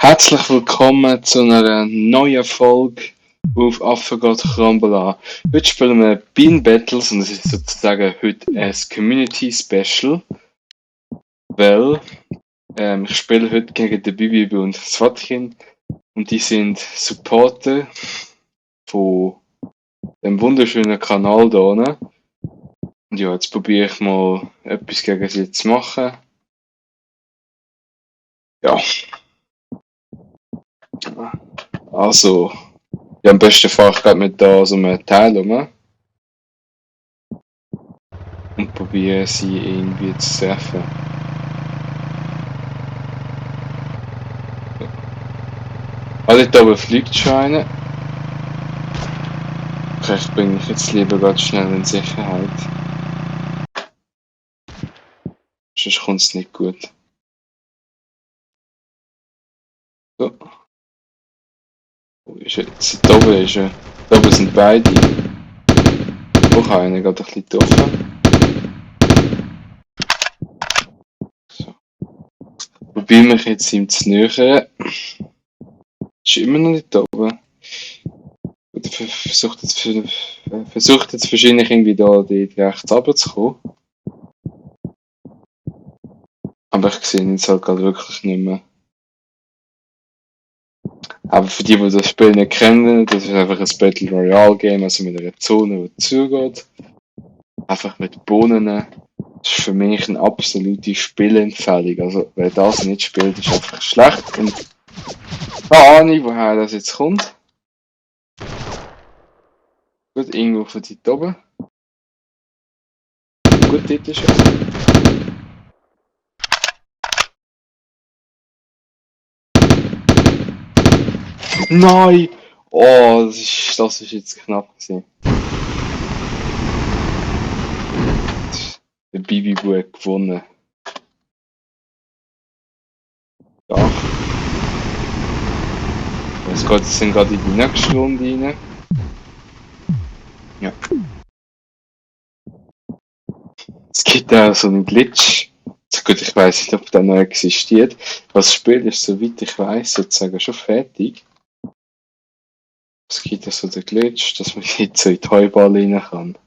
Herzlich willkommen zu einer neuen Folge auf Affengott Krambala. Heute spielen wir Bean Battles und es ist sozusagen heute ein Community Special, weil ich spiele heute gegen den Bibi und das Vatkin und die sind Supporter von dem wunderschönen Kanal da unten. Und ja, jetzt probiere ich mal etwas gegen sie zu machen. Ja. Also, ja, am besten fahre ich gerade mit da so einem Teil rum und probiere sie irgendwie zu treffen. Also da oben fliegt schon einer. Vielleicht bringe ich jetzt lieber ganz schnell in Sicherheit. Sonst kommt es nicht gut. So. Wo ist er jetzt? Da oben ist er. Da oben sind beide. Auch einer gerade ein bisschen getroffen. So. Probiere mich jetzt ihm zu nähern. Ist immer noch nicht da oben. Oder versucht jetzt wahrscheinlich irgendwie da rechts runterzukommen. Aber ich sehe ihn jetzt halt gerade wirklich nicht mehr. Aber für die das Spiel nicht kennen, das ist einfach ein Battle Royale Game, also mit einer Zone, die zugeht. Einfach mit Bohnen. Das ist für mich eine absolute Spielempfehlung. Also wer das nicht spielt, ist einfach schlecht. Und keine Ahnung, woher das jetzt kommt. Gut, irgendwo von dort oben. Gut, dort ist er. Nein! Oh, das ist jetzt knapp gewesen. Der Bibi-Bu hat gewonnen. Ja. Jetzt sind gerade in die nächste Runde rein. Ja. Es gibt auch so einen Glitch. So gut, ich weiß nicht, ob der noch existiert. Das Spiel ist, soweit ich weiß, sozusagen schon fertig. Es gibt ja so den Glitch, dass man jetzt so in die Heuball rein kann.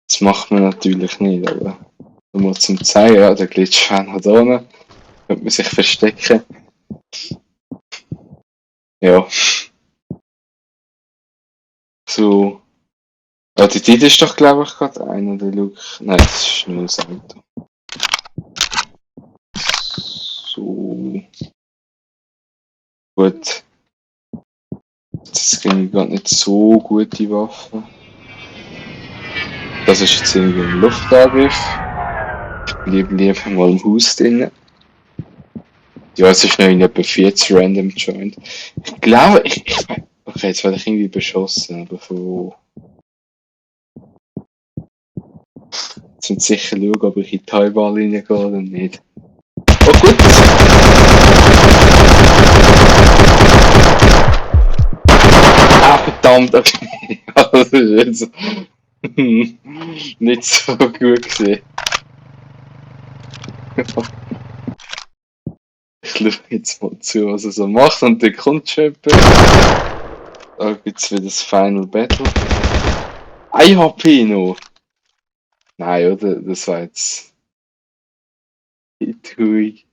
Das macht man natürlich nicht, aber nur zum zeigen, ja, der Glitch-Fan hat ohne. Könnte man sich verstecken. Ja. So. Ja, die Zeit ist doch, glaube ich, gerade einer, der Luke. Nein, das ist nur das Auto. So. Gut. Das ging gerade nicht so gute Waffe. Das ist jetzt irgendwie ein Luftangriff. Ich bleibe lieber mal im Haus drinnen. Ja, es ist noch in etwa 40 random joined. Ich glaube, okay, jetzt werde ich irgendwie beschossen, aber von wo? Jetzt muss sicher schauen, ob ich in die Teilball reingehe oder nicht. Oh gut! Ah, verdammt, okay. Das ist jetzt nicht so gut gewesen. Ich schaue jetzt mal zu, was er so macht und dann kommt schon jemand. Da gibt es wieder das Final Battle. 1 HP noch! Nein, oder? Das war jetzt... Hui.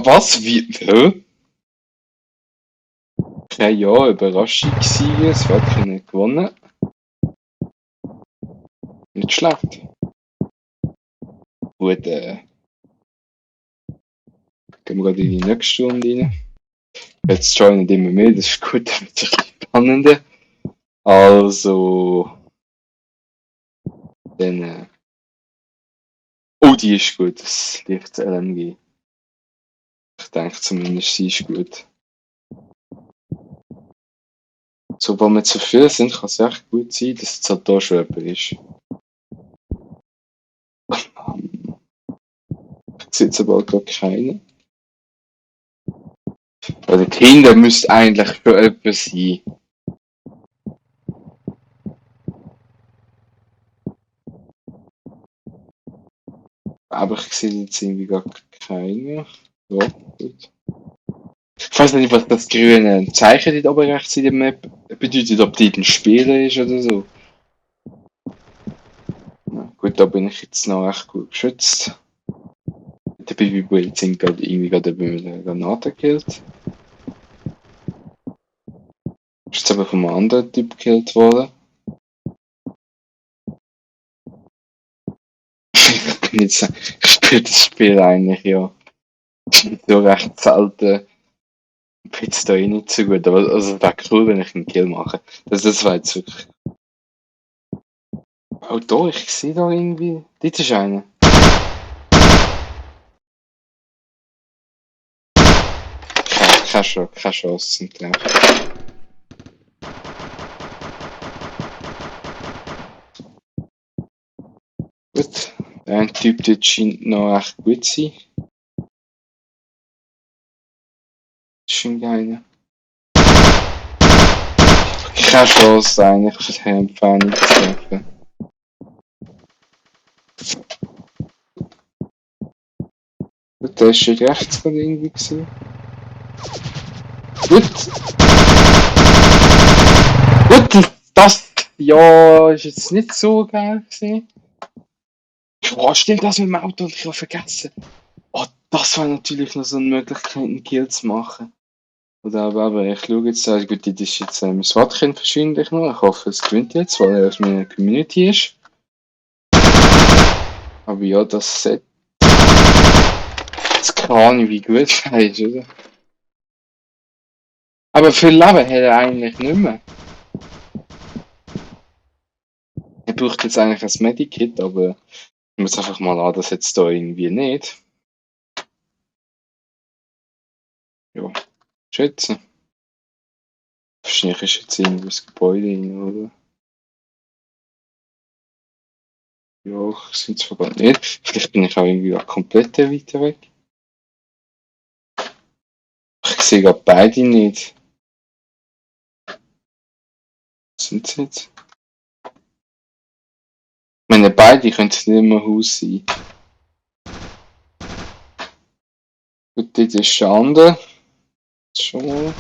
Was? Wie? Hä? Okay, ja, Überraschungssieger, es wird nicht gewonnen. Nicht schlecht. Gut, gehen wir gerade in die nächste Runde rein. Jetzt joinen immer mehr, das ist gut, das wird ein bisschen spannender. Also... Dann... Oh, die ist gut, das liegt LMG. Ich denke zumindest, sie ist gut. Sobald wir zu viel sind, kann es echt gut sein, dass es halt da schon jemand ist. Ich sehe jetzt aber gar keinen. Also die Kinder müsste eigentlich schon jemand sein. Aber ich sehe jetzt irgendwie gar keine. Ja, gut. Ich weiß nicht, was das grüne Zeichen dort oben rechts in der Map bedeutet, ob die ein Spieler ist oder so. Ja, gut, da bin ich jetzt noch recht gut geschützt. Der Baby Build sind gerade irgendwie gerade über eine Granate gekillt. Ist jetzt aber von einem anderen Typ gekillt worden. Ich spiele das Spiel eigentlich ja so recht selten. Jetzt da eh nicht so gut, aber also wäre cool, wenn ich einen Kill mache. Das war jetzt wirklich. Oh da, ich sehe da irgendwie. Dort ist einer. Keine Chance zum Treffen. Gut. Ein Typ dort scheint noch echt gut zu sein. Scheint einer. Keine Chance eigentlich für den Empfänger zu treffen. Gut, der ist rechts gerade irgendwie gewesen. Gut! Gut, das ja ist jetzt nicht so geil gewesen. Oh, stimmt das mit dem Auto? Ich habe vergessen. Oh, das war natürlich noch so eine Möglichkeit, einen Kill zu machen. Oder aber ich schaue jetzt, gut, das ist jetzt mein SWAT-Kind wahrscheinlich noch. Ich hoffe, es gewinnt jetzt, weil er aus meiner Community ist. Aber ja, das Set. Jetzt keine Ahnung, wie gut es ist, oder? Aber viel Leben hat er eigentlich nicht mehr. Er braucht jetzt eigentlich ein Medikit, aber ich muss einfach mal an, das jetzt da irgendwie nicht. Ja, schätzen. Wahrscheinlich ist jetzt irgendwo das Gebäude rein, oder? Ja, ich sehe es gar nicht. Vielleicht bin ich auch irgendwie komplett weiter weg. Ich sehe gerade beide nicht. Was sind sie jetzt? Ich meine, beide könnten nicht mehr Haus sein. Gut, dort ist der andere. Schon mal.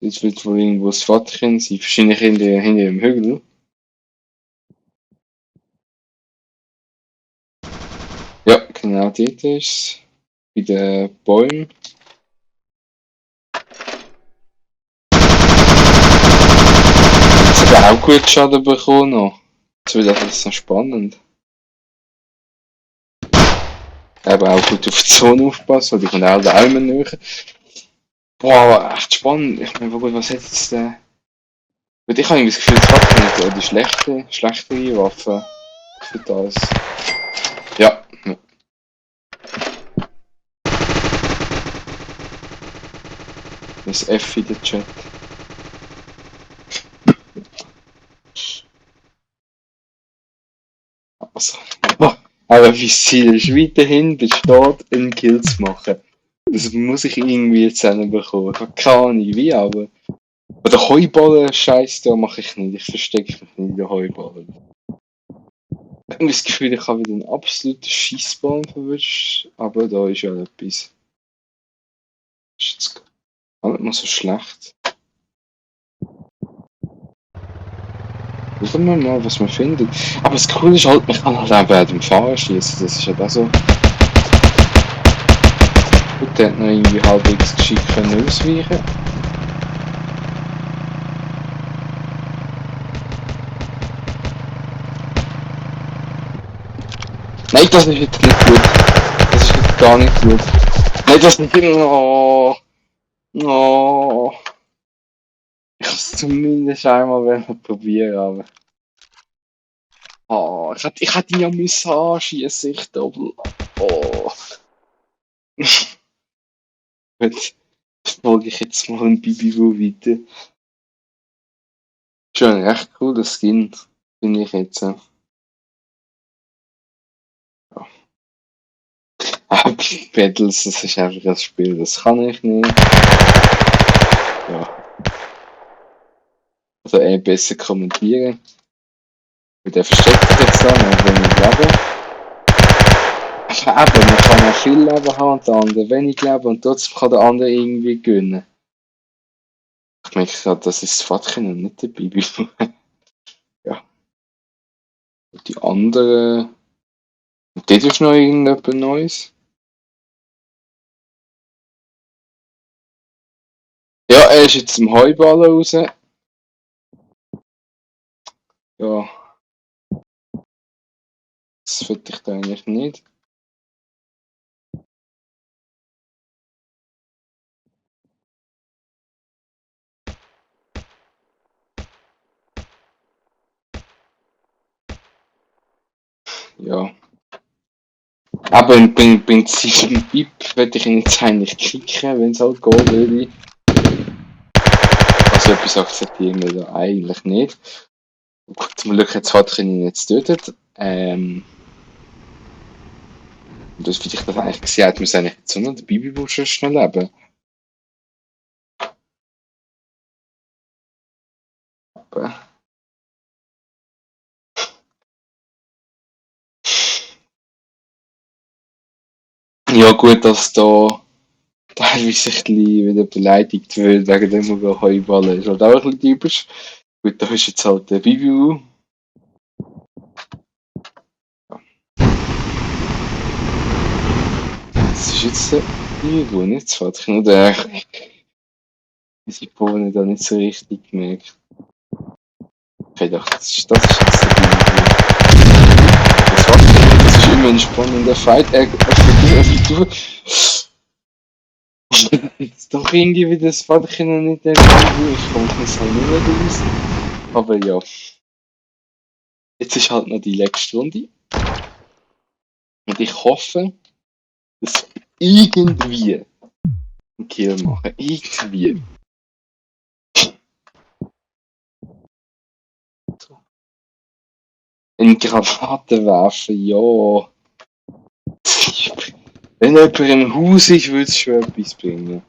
Jetzt wird wohl irgendwo das Vaterchen sein. Wahrscheinlich hinter dem Hügel. Ja, genau dort ist es. Bei den Bäumen. Jetzt hat er auch gut Schaden bekommen noch. Jetzt wird das noch spannend. Aber auch gut auf die Zone aufpassen, weil die kommen auch da immer näher. Boah, echt spannend. Ich meine, was hat jetzt der? Gut, ich habe irgendwie das Gefühl, das hat nicht die schlechtere Waffe für das. Ja. Das F in der Chat. Also, aber wie Ziel ist weiterhin besteht, einen Kill zu machen. Das muss ich irgendwie jetzt bekommen. Ich habe keine Ahnung wie, aber. Oder Heuballen-Scheiß da mache ich nicht. Ich verstecke mich nicht in den Heuballen. Ich habe das Gefühl, ich habe wieder einen absoluten Scheissbahn verwischt. Aber da ist ja etwas. Ist jetzt gar nicht mal so schlecht. Schauen wir mal, was man findet. Aber das Coole ist halt, man kann halt auch bei dem Fahrer schießen. Das ist halt auch so. Gut, der hat noch irgendwie halbwegs geschickt können ausweichen. Nein, das ist jetzt nicht gut. Das ist jetzt gar nicht gut. Nein, das ist nicht. Oh, oh. Ich kann es zumindest einmal probieren, aber. Oh, ich hätte ihn ja müssen anschießen, ich doppel. Oh. Gut, folge ich jetzt mal ein Bibibu weiter. Schon ein recht cooler Skin, finde ich jetzt. Ja. Aber Battles, das ist einfach ein Spiel, das kann ich nicht. Ja. Also besser kommentieren. Und der versteckt sich jetzt da noch wenig Leben. Aber eben, man kann auch viel Leben haben und der andere wenig Leben und trotzdem kann der andere irgendwie gewinnen. Ich merke gerade, das ist das Vaterchen und nicht der Bibi. Ja. Und die andere. Und dort ist noch irgendetwas Neues. Ja, er ist jetzt im Heuballen raus. Ja. Das finde ich da eigentlich nicht. Ja. Aber im Prinzip im BIP würde ich ihn jetzt eigentlich kicken, wenn es halt gehen würde. Also etwas akzeptieren wir da eigentlich nicht. Gut, zum Glück jetzt hat er ihn jetzt tötet. Und das, wie ich das eigentlich gesehen habe, muss eigentlich jetzt nur der Bibi-Bursche schnell leben. Aber ja gut, dass da teilweise ein bisschen wieder beleidigt wird wegen dem Heuballen. Ist halt auch ein bisschen typisch. Gut, da ist jetzt halt der Bibi. Das ist jetzt der Bibi, nicht das Vaterchen. Oder diese Bohnen da nicht so richtig gemerkt. Okay, doch, das ist jetzt der Bibi. Das Vaterchen, das ist immer ein spannender Fight. Jetzt doch irgendwie wieder das Vaterchen und nicht der Bibi. Ich komme es halt nicht mehr raus. Aber ja. Jetzt ist halt noch die letzte Runde. Und ich hoffe, dass wir irgendwie einen Kill machen. Irgendwie. In Granaten werfen, ja. Wenn jemand im Haus ist, würde es schon etwas bringen.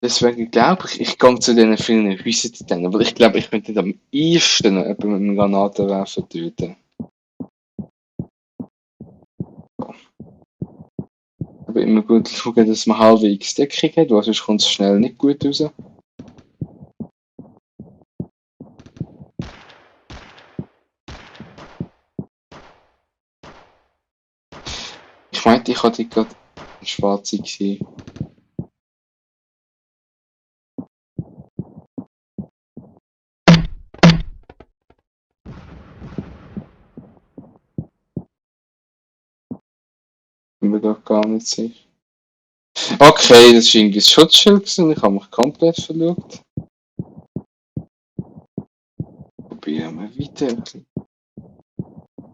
Deswegen glaube ich, ich gehe zu diesen vielen Häusern, aber ich glaube, ich könnte am ehesten noch jemanden mit einem Granatenwerfer töten. Aber immer gut schauen, dass man halbwegs Deckung hat, weil sonst kommt es schnell nicht gut raus. Ich meinte, ich hatte gerade eine schwarze gesehen. Bin mir doch gar nicht sicher. Okay, das war irgendwie das Schutzschild gewesen. Ich habe mich komplett verlegt. Probieren wir weiter.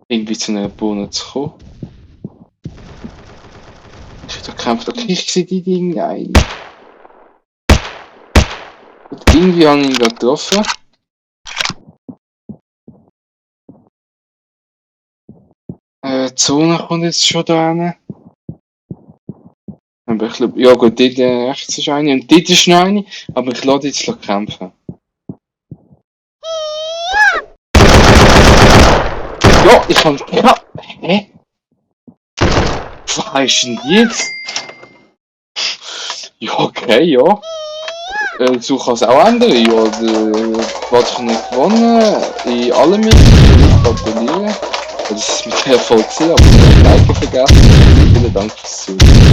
Irgendwie zu einer Bohne zu kommen. Da kämpft okay, ich sehe die Dinge ein. Und irgendwie habe ich ihn gerade getroffen. Die Zone kommt jetzt schon da hin. Aber ich glaube, ja gut, dort rechts ist eine und dort ist noch eine, aber ich lasse jetzt kämpfen. Ja, ich kann. Ja, hä? Was ist denn jetzt? Ja, okay, ja. So kann es auch ändern. Ja, was ich nicht gewonnen in allen Mitteln. Gratuliere. Das ist mit Erfolg, aber ich habe Like vergessen. Vielen Dank fürs Zuhören.